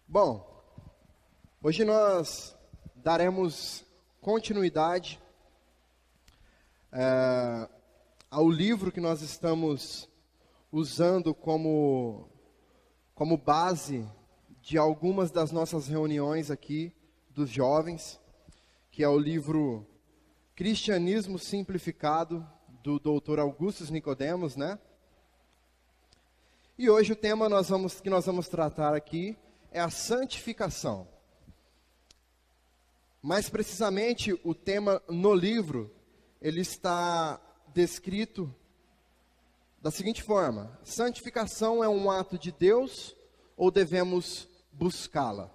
Bom, hoje nós daremos continuidade ao livro que nós estamos usando como base de algumas das nossas reuniões aqui dos jovens, que é o livro Cristianismo Simplificado, do Dr. Augustus Nicodemos, né? E hoje o tema que nós vamos tratar aqui é a santificação. Mais precisamente, o tema no livro, ele está descrito da seguinte forma: santificação é um ato de Deus ou devemos buscá-la?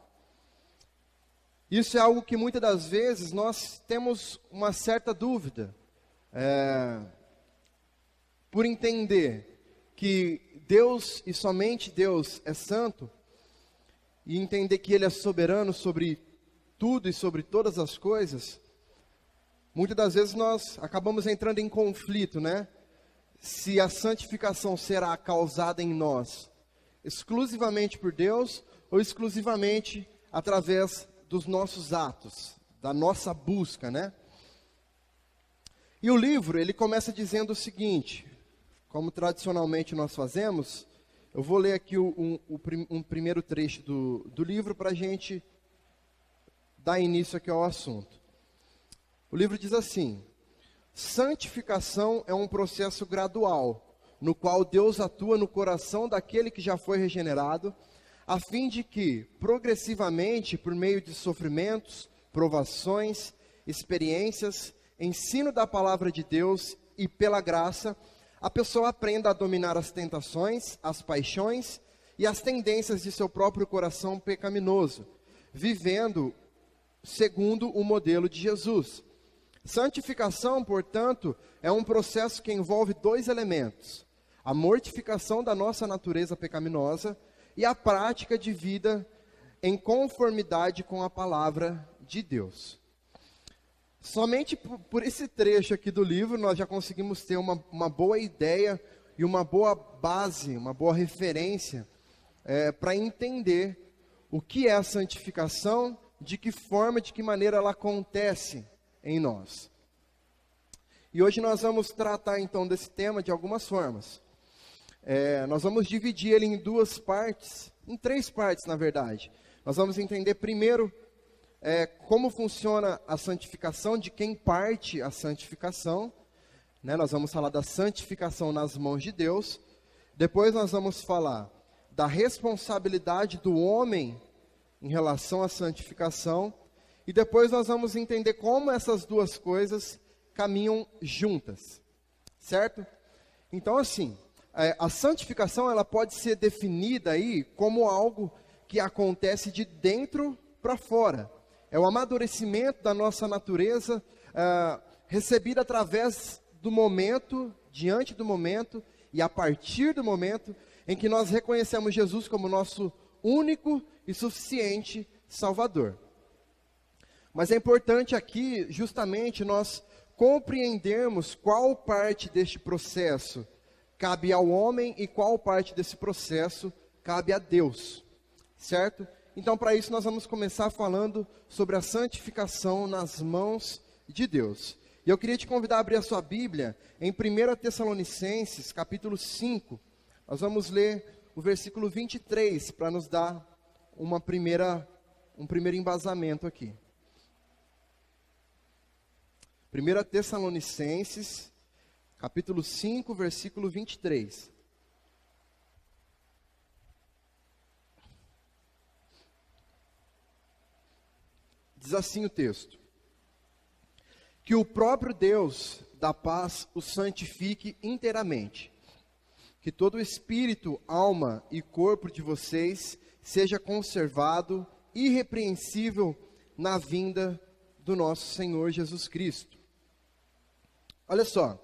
Isso é algo que muitas das vezes nós temos uma certa dúvida, por entender que Deus e somente Deus é santo, e entender que Ele é soberano sobre tudo e sobre todas as coisas. Muitas das vezes nós acabamos entrando em conflito, né? Se a santificação será causada em nós exclusivamente por Deus ou exclusivamente através dos nossos atos, da nossa busca, né? E o livro, ele começa dizendo o seguinte, como tradicionalmente nós fazemos. Eu vou ler aqui um primeiro trecho do livro para a gente dar início aqui ao assunto. O livro diz assim: santificação é um processo gradual, no qual Deus atua no coração daquele que já foi regenerado, a fim de que, progressivamente, por meio de sofrimentos, provações, experiências, ensino da palavra de Deus e pela graça, a pessoa aprenda a dominar as tentações, as paixões e as tendências de seu próprio coração pecaminoso, vivendo segundo o modelo de Jesus. Santificação, portanto, é um processo que envolve dois elementos: a mortificação da nossa natureza pecaminosa e a prática de vida em conformidade com a palavra de Deus. Somente por esse trecho aqui do livro, nós já conseguimos ter uma boa ideia e uma boa base, uma boa referência para entender o que é a santificação, de que forma, de que maneira ela acontece em nós. E hoje nós vamos tratar então desse tema de algumas formas. Nós vamos dividir ele em duas partes, em três partes na verdade. Nós vamos entender primeiro como funciona a santificação, de quem parte a santificação, né? Nós vamos falar da santificação nas mãos de Deus. Depois nós vamos falar da responsabilidade do homem em relação à santificação. E depois nós vamos entender como essas duas coisas caminham juntas, certo? Então assim, a santificação ela pode ser definida aí como algo que acontece de dentro para fora. É o amadurecimento da nossa natureza, recebido através do momento, diante do momento, e a partir do momento em que nós reconhecemos Jesus como nosso único e suficiente Salvador. Mas é importante aqui, justamente, nós compreendermos qual parte deste processo cabe ao homem e qual parte desse processo cabe a Deus, certo? Então, para isso, nós vamos começar falando sobre a santificação nas mãos de Deus. E eu queria te convidar a abrir a sua Bíblia em 1 Tessalonicenses, capítulo 5. Nós vamos ler o versículo 23, para nos dar um primeiro embasamento aqui. 1 Tessalonicenses, capítulo 5, versículo 23. Diz assim o texto: que o próprio Deus da paz o santifique inteiramente, que todo o espírito, alma e corpo de vocês seja conservado irrepreensível na vinda do nosso Senhor Jesus Cristo. Olha só,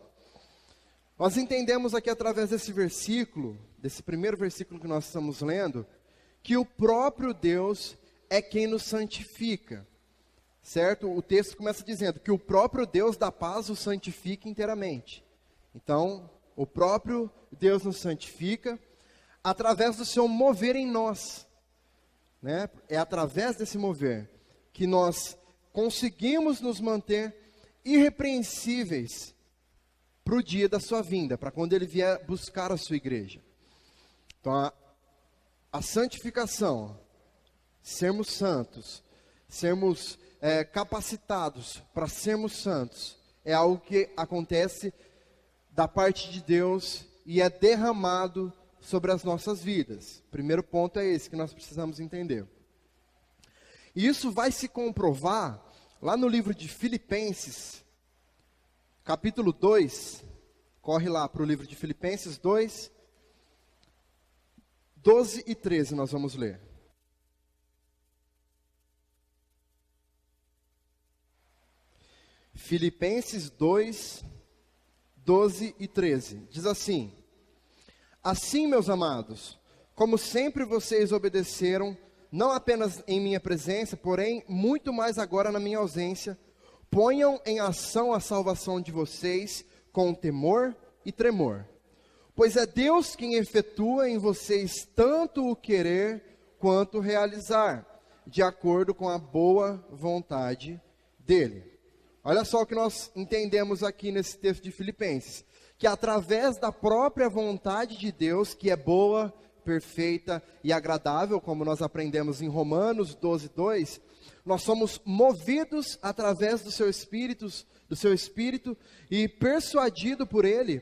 nós entendemos aqui através desse versículo, desse primeiro versículo que nós estamos lendo, que o próprio Deus é quem nos santifica. Certo? O texto começa dizendo que o próprio Deus da paz o santifica inteiramente. Então, o próprio Deus nos santifica através do seu mover em nós. né? É através desse mover que nós conseguimos nos manter irrepreensíveis para o dia da sua vinda, para quando ele vier buscar a sua igreja. Então, a santificação, sermos santos, sermos capacitados para sermos santos, é algo que acontece da parte de Deus e é derramado sobre as nossas vidas. Primeiro ponto é esse que nós precisamos entender. E isso vai se comprovar lá no livro de Filipenses, capítulo 2, corre lá para o livro de Filipenses 2, 12 e 13 nós vamos ler. Filipenses 2, 12 e 13, diz assim: assim, meus amados, como sempre vocês obedeceram, não apenas em minha presença, porém, muito mais agora na minha ausência, ponham em ação a salvação de vocês com temor e tremor. Pois é Deus quem efetua em vocês tanto o querer quanto o realizar, de acordo com a boa vontade dele. Olha só o que nós entendemos aqui nesse texto de Filipenses, que através da própria vontade de Deus, que é boa, perfeita e agradável, como nós aprendemos em Romanos 12, 2, nós somos movidos através do seu Espírito e persuadido por Ele,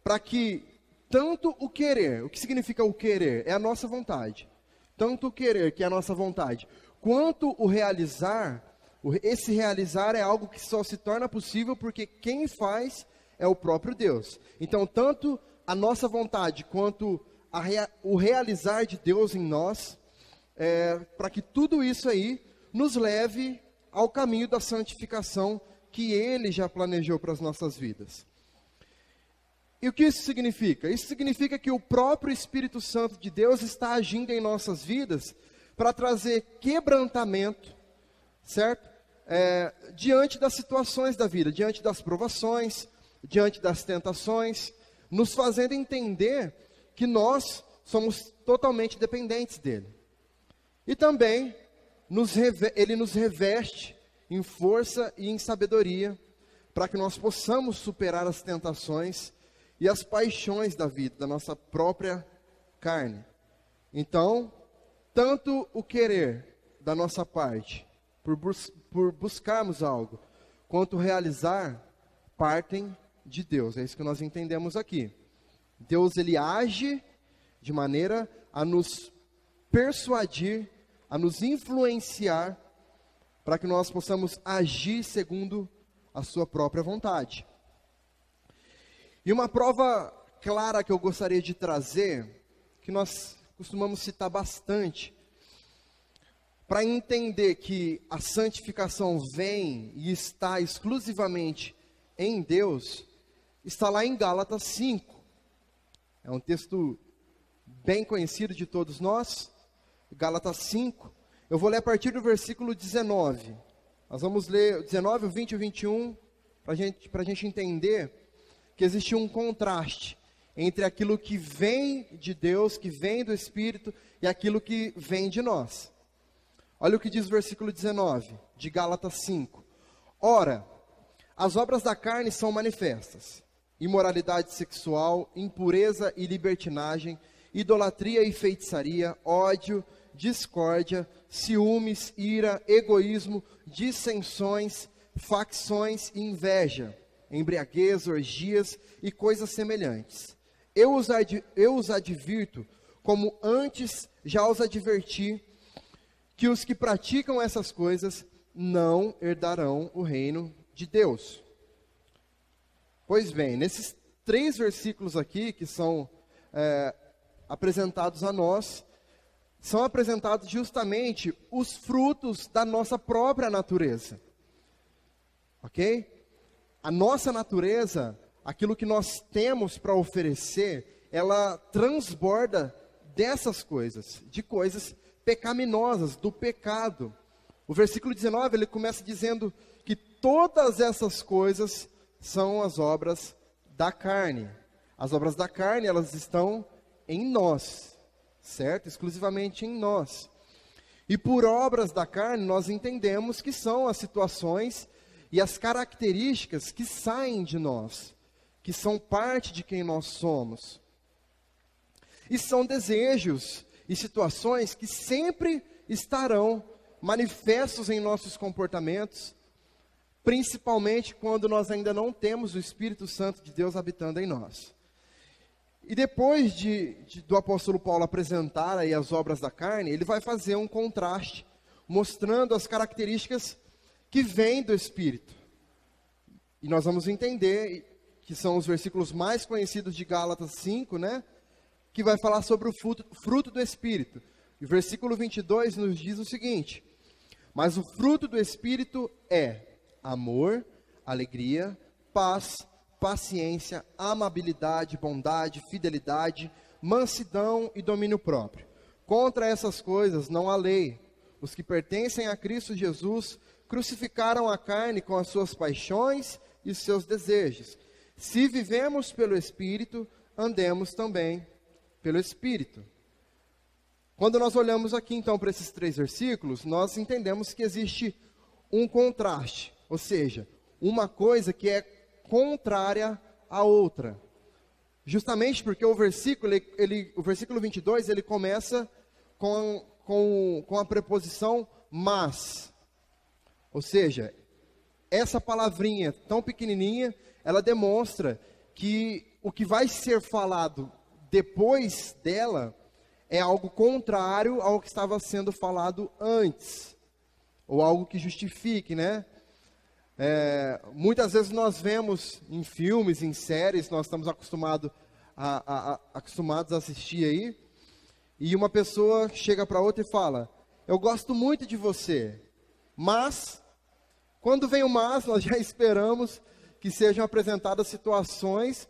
para que tanto o querer, o que significa o querer? É a nossa vontade. Tanto o querer, que é a nossa vontade, quanto o realizar, esse realizar é algo que só se torna possível porque quem faz é o próprio Deus. Então, tanto a nossa vontade quanto o realizar de Deus em nós, para que tudo isso aí nos leve ao caminho da santificação que Ele já planejou para as nossas vidas. E o que isso significa? Isso significa que o próprio Espírito Santo de Deus está agindo em nossas vidas para trazer quebrantamento, certo? Diante das situações da vida, diante das provações, diante das tentações, nos fazendo entender que nós somos totalmente dependentes dele. E também ele nos reveste em força e em sabedoria, para que nós possamos superar as tentações e as paixões da vida, da nossa própria carne. Então, tanto o querer da nossa parte, por buscarmos algo, quanto o realizar, partem de Deus. É isso que nós entendemos aqui. Deus, ele age de maneira a nos persuadir, a nos influenciar, para que nós possamos agir segundo a sua própria vontade. E uma prova clara que eu gostaria de trazer, que nós costumamos citar bastante, para entender que a santificação vem e está exclusivamente em Deus, está lá em Gálatas 5. É um texto bem conhecido de todos nós, Gálatas 5. Eu vou ler a partir do versículo 19. Nós vamos ler o 19, o 20 e o 21, para a gente entender que existe um contraste entre aquilo que vem de Deus, que vem do Espírito, e aquilo que vem de nós. Olha o que diz o versículo 19, de Gálatas 5. Ora, as obras da carne são manifestas: imoralidade sexual, impureza e libertinagem, idolatria e feitiçaria, ódio, discórdia, ciúmes, ira, egoísmo, dissensões, facções e inveja, embriaguez, orgias e coisas semelhantes. Eu os advirto, como antes já os adverti, que os que praticam essas coisas não herdarão o reino de Deus. Pois bem, nesses 3 versículos aqui, que são apresentados a nós, são apresentados justamente os frutos da nossa própria natureza. Ok? A nossa natureza, aquilo que nós temos para oferecer, ela transborda dessas coisas, de coisas pecaminosas, do pecado. O versículo 19, ele começa dizendo que todas essas coisas são as obras da carne. As obras da carne, elas estão em nós, certo? Exclusivamente em nós. E por obras da carne, nós entendemos que são as situações e as características que saem de nós, que são parte de quem nós somos. E são desejos e situações que sempre estarão manifestos em nossos comportamentos, principalmente quando nós ainda não temos o Espírito Santo de Deus habitando em nós. E depois do apóstolo Paulo apresentar aí as obras da carne, ele vai fazer um contraste, mostrando as características que vêm do Espírito. E nós vamos entender que são os versículos mais conhecidos de Gálatas 5, né? Que vai falar sobre o fruto do Espírito. E o versículo 22 nos diz o seguinte: mas o fruto do Espírito é amor, alegria, paz, paciência, amabilidade, bondade, fidelidade, mansidão e domínio próprio. Contra essas coisas não há lei. Os que pertencem a Cristo Jesus crucificaram a carne com as suas paixões e seus desejos. Se vivemos pelo Espírito, andemos também pelo Espírito. Quando nós olhamos aqui então para esses 3 versículos, nós entendemos que existe um contraste, ou seja, uma coisa que é contrária à outra. Justamente porque o versículo 22, ele começa com a preposição mas. Ou seja, essa palavrinha tão pequenininha, ela demonstra que o que vai ser falado depois dela é algo contrário ao que estava sendo falado antes, ou algo que justifique, né? Muitas vezes nós vemos em filmes, em séries, nós estamos acostumados a assistir aí, e uma pessoa chega para outra e fala: eu gosto muito de você, mas, quando vem o mas, nós já esperamos que sejam apresentadas situações,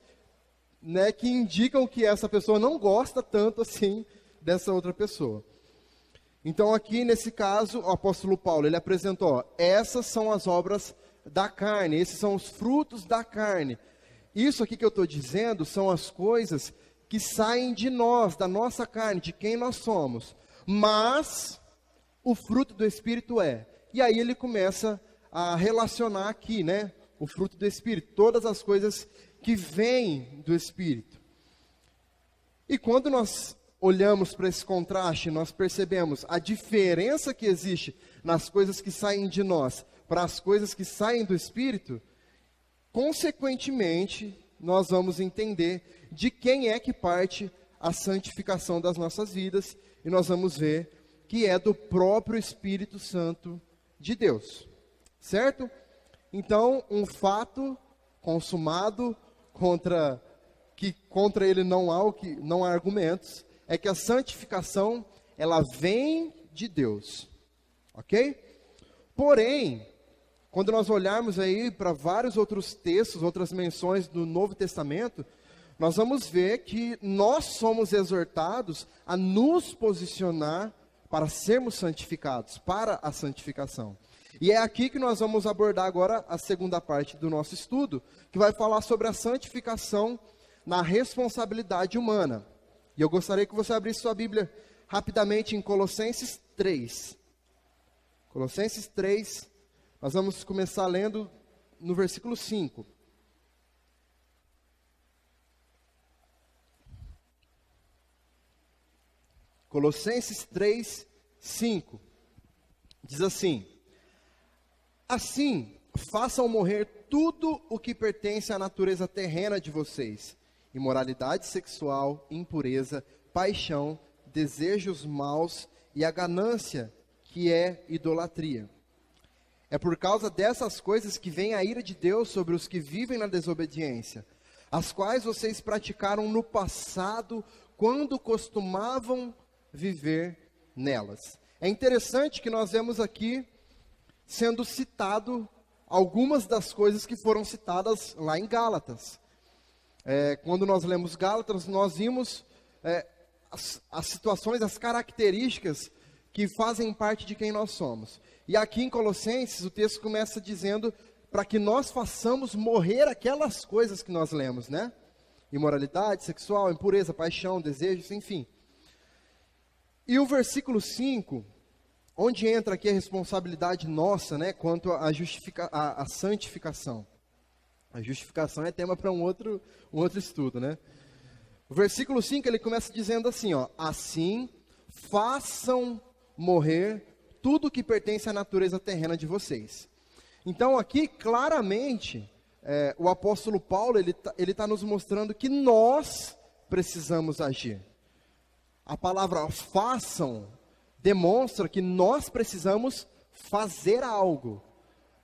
né, que indicam que essa pessoa não gosta tanto assim dessa outra pessoa. Então aqui nesse caso, o apóstolo Paulo, ele apresentou, essas são as obras da carne, esses são os frutos da carne. Isso aqui que eu estou dizendo são as coisas que saem de nós, da nossa carne, de quem nós somos. Mas o fruto do Espírito é. E aí ele começa a relacionar aqui, né? O fruto do Espírito, todas as coisas que vêm do Espírito. E quando nós olhamos para esse contraste, nós percebemos a diferença que existe nas coisas que saem de nós para as coisas que saem do Espírito, consequentemente, nós vamos entender de quem é que parte a santificação das nossas vidas, e nós vamos ver que é do próprio Espírito Santo de Deus, certo? Então, um fato consumado, contra ele não há argumentos, é que a santificação, ela vem de Deus, ok? Porém, quando nós olharmos aí para vários outros textos, outras menções do Novo Testamento, nós vamos ver que nós somos exortados a nos posicionar para sermos santificados, para a santificação. E é aqui que nós vamos abordar agora a segunda parte do nosso estudo, que vai falar sobre a santificação na responsabilidade humana. E eu gostaria que você abrisse sua Bíblia rapidamente em Colossenses 3. Colossenses 3, nós vamos começar lendo no versículo 5. Colossenses 3, 5. Diz assim: assim, façam morrer tudo o que pertence à natureza terrena de vocês: imoralidade sexual, impureza, paixão, desejos maus e a ganância, que é idolatria. É por causa dessas coisas que vem a ira de Deus sobre os que vivem na desobediência, as quais vocês praticaram no passado, quando costumavam viver nelas. É interessante que nós vemos aqui sendo citado algumas das coisas que foram citadas lá em Gálatas. Quando nós lemos Gálatas, nós vimos as situações, as características que fazem parte de quem nós somos. E aqui em Colossenses, o texto começa dizendo para que nós façamos morrer aquelas coisas que nós lemos, né? Imoralidade sexual, impureza, paixão, desejos, enfim. E o versículo 5 onde entra aqui a responsabilidade nossa, né, quanto à santificação. A justificação é tema para um outro estudo, né? O versículo 5, ele começa dizendo assim, ó: assim, façam morrer tudo que pertence à natureza terrena de vocês. Então aqui, claramente, o apóstolo Paulo, ele tá nos mostrando que nós precisamos agir. A palavra façam demonstra que nós precisamos fazer algo.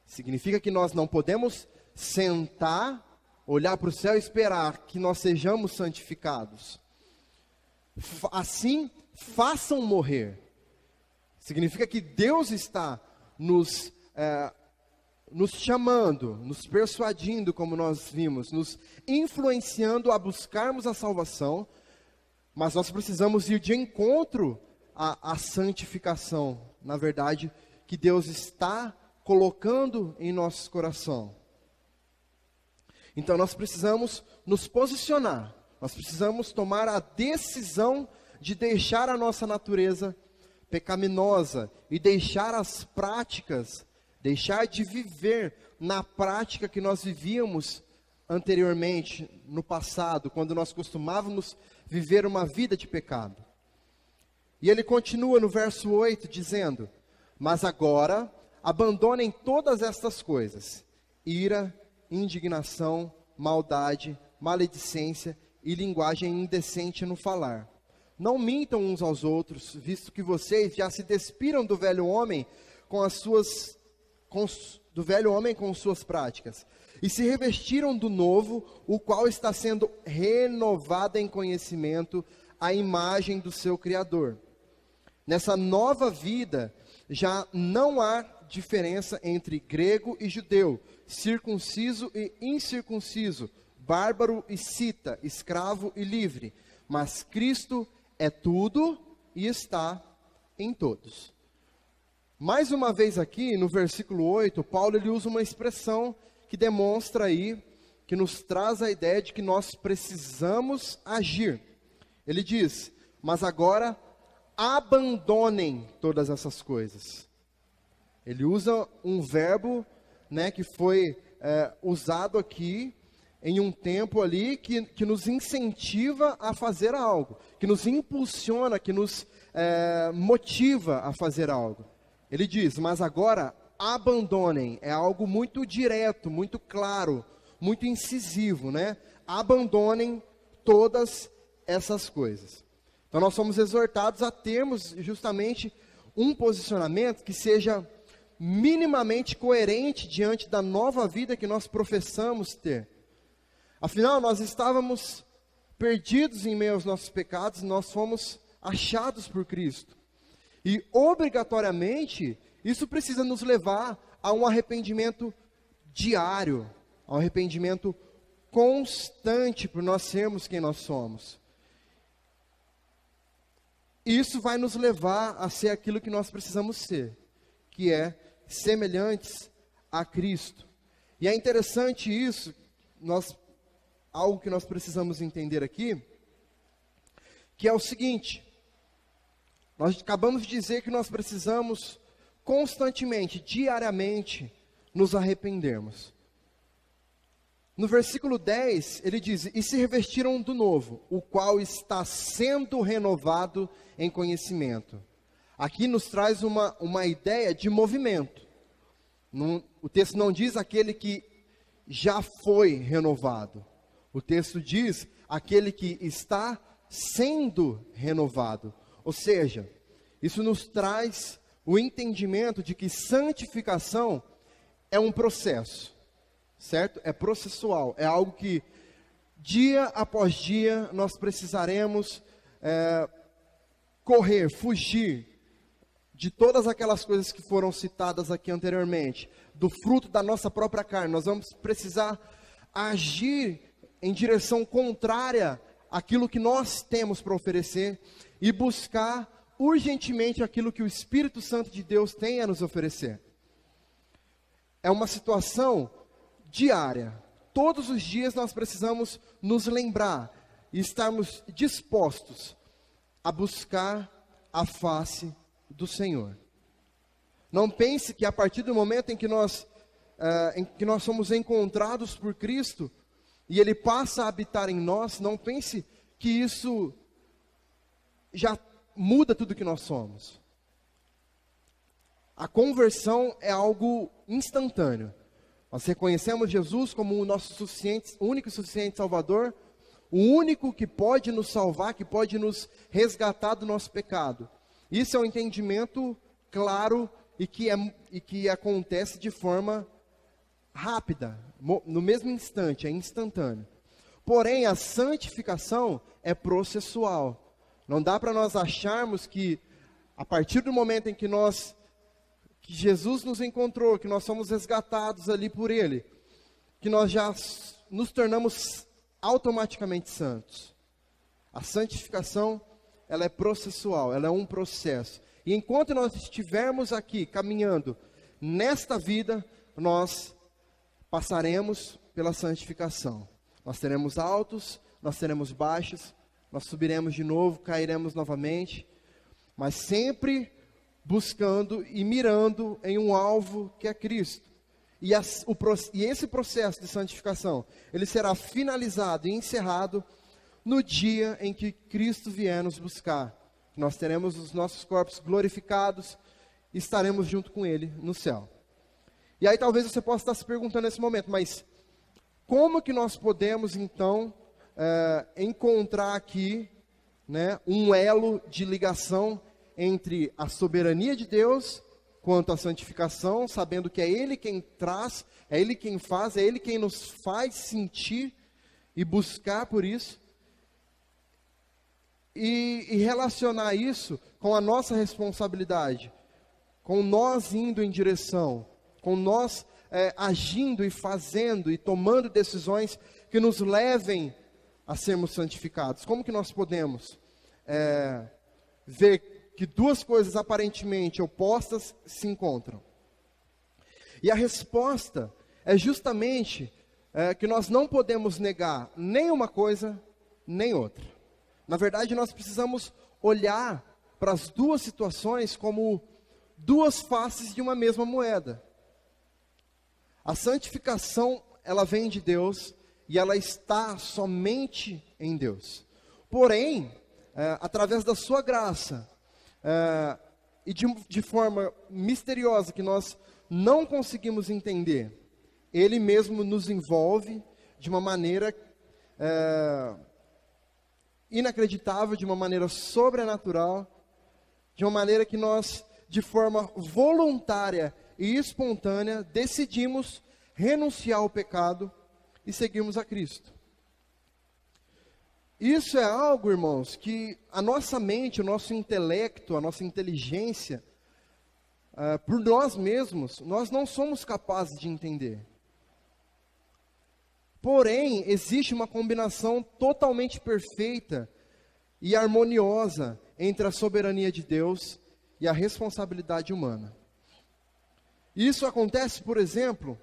Significa que nós não podemos sentar, olhar para o céu e esperar que nós sejamos santificados. Assim, façam morrer. Significa que Deus está nos chamando, nos persuadindo, como nós vimos, nos influenciando a buscarmos a salvação, mas nós precisamos ir de encontro à santificação, na verdade, que Deus está colocando em nosso coração. Então nós precisamos nos posicionar, nós precisamos tomar a decisão de deixar a nossa natureza pecaminosa e deixar as práticas, deixar de viver na prática que nós vivíamos anteriormente, no passado, quando nós costumávamos viver uma vida de pecado. E ele continua no verso 8 dizendo: mas agora abandonem todas estas coisas: ira, indignação, maldade, maledicência e linguagem indecente no falar. Não mintam uns aos outros, visto que vocês já se despiram do velho homem com suas práticas, e se revestiram do novo, o qual está sendo renovado em conhecimento à imagem do seu Criador. Nessa nova vida, já não há diferença entre grego e judeu, circunciso e incircunciso, bárbaro e cita, escravo e livre, mas Cristo é tudo e está em todos. Mais uma vez aqui, no versículo 8, Paulo ele usa uma expressão que demonstra aí, que nos traz a ideia de que nós precisamos agir. Ele diz: mas agora abandonem todas essas coisas. Ele usa um verbo, né, que foi usado aqui em um tempo ali que nos incentiva a fazer algo, que nos impulsiona, que nos motiva a fazer algo. Ele diz: mas agora abandonem. É algo muito direto, muito claro, muito incisivo, né? Abandonem todas essas coisas. Então nós somos exortados a termos justamente um posicionamento que seja minimamente coerente diante da nova vida que nós professamos ter. Afinal, nós estávamos perdidos em meio aos nossos pecados e nós fomos achados por Cristo. E obrigatoriamente, isso precisa nos levar a um arrependimento diário, a um arrependimento constante por nós sermos quem nós somos. Isso vai nos levar a ser aquilo que nós precisamos ser, que é semelhantes a Cristo. E é interessante isso, algo que nós precisamos entender aqui, que é o seguinte: nós acabamos de dizer que nós precisamos constantemente, diariamente, nos arrependermos. No versículo 10, ele diz: e se revestiram do novo, o qual está sendo renovado em conhecimento. Aqui nos traz uma ideia de movimento. O texto não diz aquele que já foi renovado. O texto diz aquele que está sendo renovado. Ou seja, isso nos traz o entendimento de que santificação é um processo, certo? É processual, é algo que dia após dia nós precisaremos correr, fugir de todas aquelas coisas que foram citadas aqui anteriormente, do fruto da nossa própria carne. Nós vamos precisar agir em direção contrária àquilo que nós temos para oferecer e buscar urgentemente aquilo que o Espírito Santo de Deus tem a nos oferecer. É uma situação diária. Todos os dias nós precisamos nos lembrar e estarmos dispostos a buscar a face do Senhor. Não pense que a partir do momento em que nós somos encontrados por Cristo, e Ele passa a habitar em nós, não pense que isso já muda tudo que nós somos. A conversão é algo instantâneo. Nós reconhecemos Jesus como o nosso único e suficiente Salvador, o único que pode nos salvar, que pode nos resgatar do nosso pecado. Isso é um entendimento claro e que acontece de forma rápida, no mesmo instante, é instantâneo. Porém, a santificação é processual. Não dá para nós acharmos que, a partir do momento em que Jesus nos encontrou, que nós somos resgatados ali por Ele, que nós já nos tornamos automaticamente santos. A santificação, ela é processual, ela é um processo. E enquanto nós estivermos aqui caminhando nesta vida, nós passaremos pela santificação. Nós teremos altos, nós teremos baixos, nós subiremos de novo, cairemos novamente, mas sempre buscando e mirando em um alvo que é Cristo. E esse processo de santificação, ele será finalizado e encerrado no dia em que Cristo vier nos buscar. Nós teremos os nossos corpos glorificados e estaremos junto com Ele no céu. E aí talvez você possa estar se perguntando nesse momento, mas como que nós podemos então encontrar aqui, né, um elo de ligação entre a soberania de Deus quanto à santificação, sabendo que é Ele quem traz, é Ele quem faz, é Ele quem nos faz sentir e buscar por isso, e relacionar isso com a nossa responsabilidade, com nós indo em direção, com nós agindo e fazendo e tomando decisões que nos levem a sermos santificados. Como que nós podemos ver que duas coisas aparentemente opostas se encontram? E a resposta é justamente que nós não podemos negar nem uma coisa, nem outra. Na verdade, nós precisamos olhar para as duas situações como duas faces de uma mesma moeda. A santificação, ela vem de Deus e ela está somente em Deus. Porém, através da sua graça, e de forma misteriosa que nós não conseguimos entender, Ele mesmo nos envolve de uma maneira inacreditável, de uma maneira sobrenatural, de uma maneira que nós, de forma voluntária e espontânea, decidimos renunciar ao pecado e seguirmos a Cristo. Isso é algo, irmãos, que a nossa mente, o nosso intelecto, a nossa inteligência, por nós mesmos, nós não somos capazes de entender. Porém, existe uma combinação totalmente perfeita e harmoniosa entre a soberania de Deus e a responsabilidade humana. Isso acontece, por exemplo,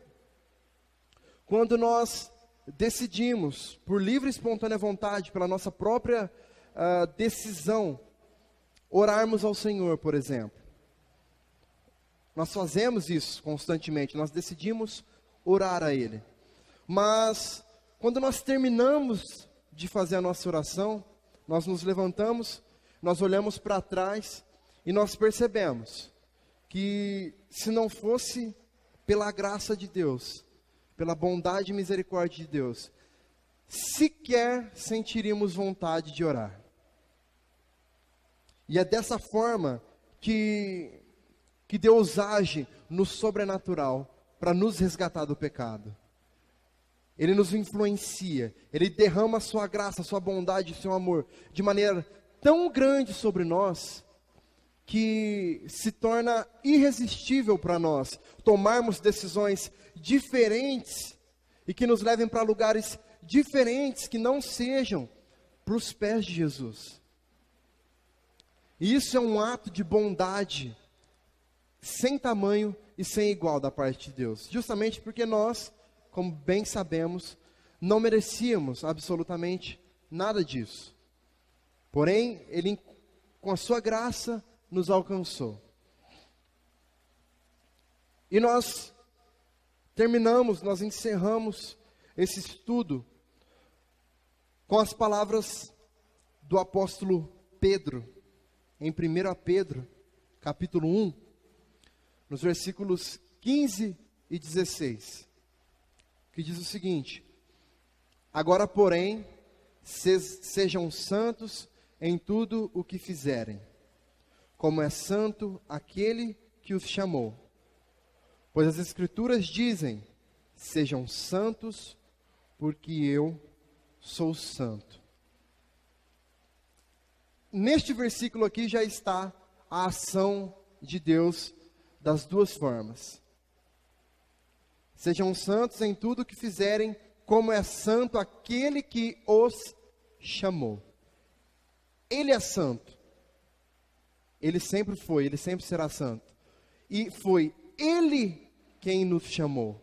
quando nós decidimos, por livre e espontânea vontade, pela nossa própria decisão, orarmos ao Senhor, por exemplo. Nós fazemos isso constantemente, nós decidimos orar a Ele. Mas, quando nós terminamos de fazer a nossa oração, nós nos levantamos, nós olhamos para trás e nós percebemos que, se não fosse pela graça de Deus, pela bondade e misericórdia de Deus, sequer sentiríamos vontade de orar. E é dessa forma que Deus age no sobrenatural para nos resgatar do pecado. Ele nos influencia, Ele derrama a sua graça, a sua bondade, o seu amor, de maneira tão grande sobre nós, que se torna irresistível para nós tomarmos decisões diferentes e que nos levem para lugares diferentes que não sejam para os pés de Jesus. E isso é um ato de bondade sem tamanho e sem igual da parte de Deus, justamente porque nós, como bem sabemos, não merecíamos absolutamente nada disso. Porém, Ele, com a sua graça, nos alcançou. E nós encerramos esse estudo com as palavras do apóstolo Pedro, em 1 Pedro, capítulo 1, nos versículos 15 e 16, que diz o seguinte: agora, porém, sejam santos em tudo o que fizerem, como é santo aquele que os chamou. Pois as Escrituras dizem: sejam santos, porque eu sou santo. Neste versículo aqui já está a ação de Deus das duas formas. Sejam santos em tudo o que fizerem, como é santo aquele que os chamou. Ele é santo. Ele sempre foi, ele sempre será santo. E foi Ele quem nos chamou.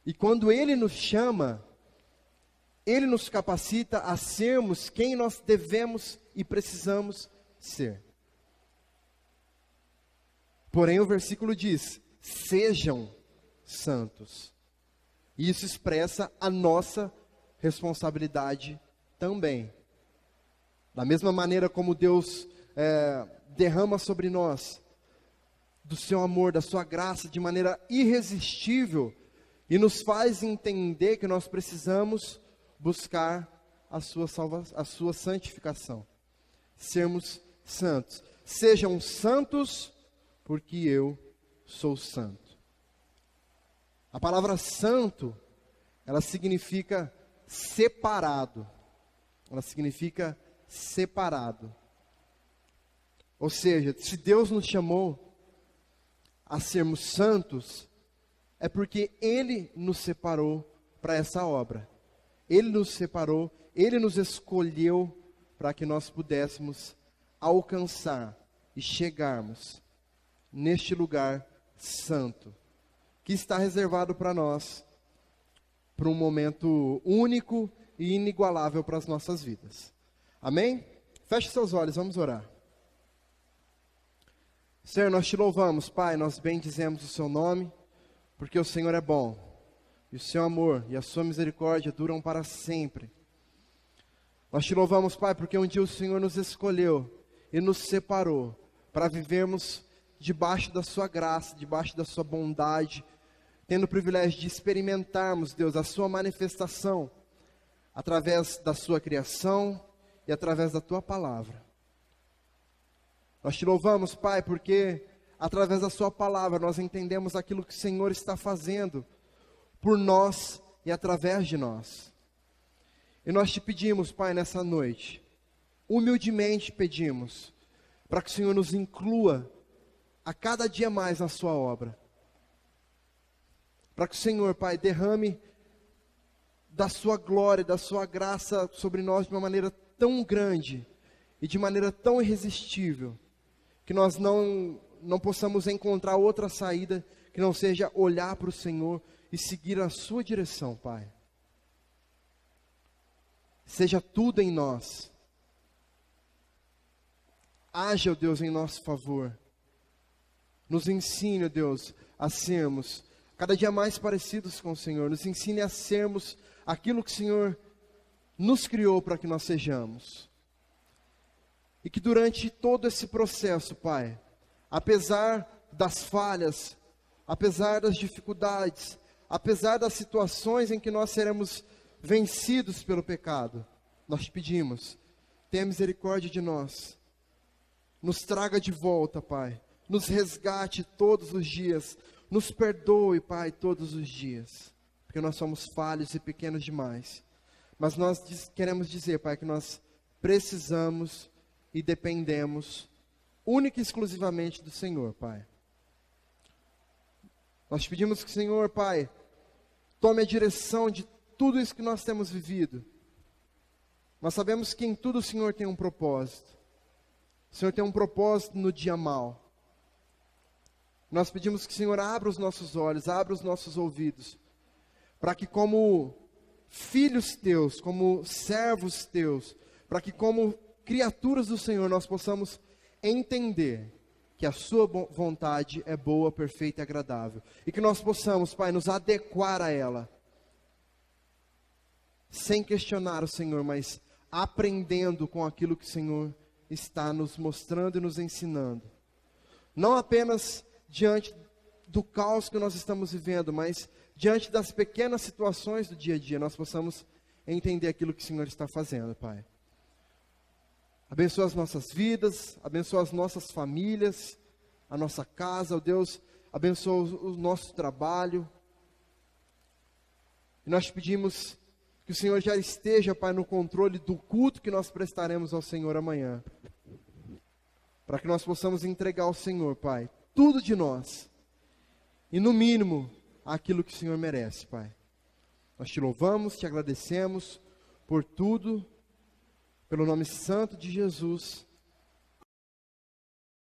E quando Ele nos chama, Ele nos capacita a sermos quem nós devemos e precisamos ser. Porém, o versículo diz: sejam santos. E isso expressa a nossa responsabilidade também. Da mesma maneira como Deus derrama sobre nós do seu amor, da sua graça, de maneira irresistível, e nos faz entender que nós precisamos buscar a sua santificação, sermos santos. Sejam santos, porque eu sou santo. A palavra santo, ela significa separado. Ela significa separado. Ou seja, se Deus nos chamou a sermos santos, é porque Ele nos separou para essa obra. Ele nos separou, Ele nos escolheu para que nós pudéssemos alcançar e chegarmos neste lugar santo, que está reservado para nós, para um momento único e inigualável para as nossas vidas. Amém? Feche seus olhos, vamos orar. Senhor, nós te louvamos, Pai, nós bendizemos o seu nome, porque o Senhor é bom, e o seu amor e a sua misericórdia duram para sempre. Nós te louvamos, Pai, porque um dia o Senhor nos escolheu e nos separou para vivermos debaixo da sua graça, debaixo da sua bondade, tendo o privilégio de experimentarmos, Deus, a sua manifestação através da sua criação e através da tua palavra. Nós te louvamos, Pai, porque através da sua palavra nós entendemos aquilo que o Senhor está fazendo por nós e através de nós. E nós te pedimos, Pai, nessa noite, humildemente pedimos, para que o Senhor nos inclua a cada dia mais na sua obra. Para que o Senhor, Pai, derrame da sua glória, da sua graça sobre nós de uma maneira tão grande e de maneira tão irresistível, que nós não possamos encontrar outra saída que não seja olhar para o Senhor e seguir a sua direção, Pai. Seja tudo em nós. Haja, ó Deus, em nosso favor. Nos ensine, ó Deus, a sermos cada dia mais parecidos com o Senhor. Nos ensine a sermos aquilo que o Senhor nos criou para que nós sejamos. E que durante todo esse processo, Pai, apesar das falhas, apesar das dificuldades, apesar das situações em que nós seremos vencidos pelo pecado, nós te pedimos, tenha misericórdia de nós, nos traga de volta, Pai, nos resgate todos os dias, nos perdoe, Pai, todos os dias, porque nós somos falhos e pequenos demais, mas nós queremos dizer, Pai, que nós precisamos e dependemos única e exclusivamente do Senhor, Pai. Nós pedimos que o Senhor, Pai, tome a direção de tudo isso que nós temos vivido. Nós sabemos que em tudo o Senhor tem um propósito. O Senhor tem um propósito no dia mau. Nós pedimos que o Senhor abra os nossos olhos, abra os nossos ouvidos, para que como filhos teus, como servos teus, para que como criaturas do Senhor nós possamos entender que a sua vontade é boa, perfeita e agradável. E que nós possamos, Pai, nos adequar a ela, sem questionar o Senhor, mas aprendendo com aquilo que o Senhor está nos mostrando e nos ensinando. Não apenas diante do caos que nós estamos vivendo, mas diante das pequenas situações do dia a dia, nós possamos entender aquilo que o Senhor está fazendo, Pai. Abençoa as nossas vidas, abençoa as nossas famílias, a nossa casa, ó Deus, abençoa o nosso trabalho. E nós pedimos que o Senhor já esteja, Pai, no controle do culto que nós prestaremos ao Senhor amanhã. Para que nós possamos entregar ao Senhor, Pai, tudo de nós. E no mínimo, aquilo que o Senhor merece, Pai. Nós te louvamos, te agradecemos por tudo, pelo nome santo de Jesus.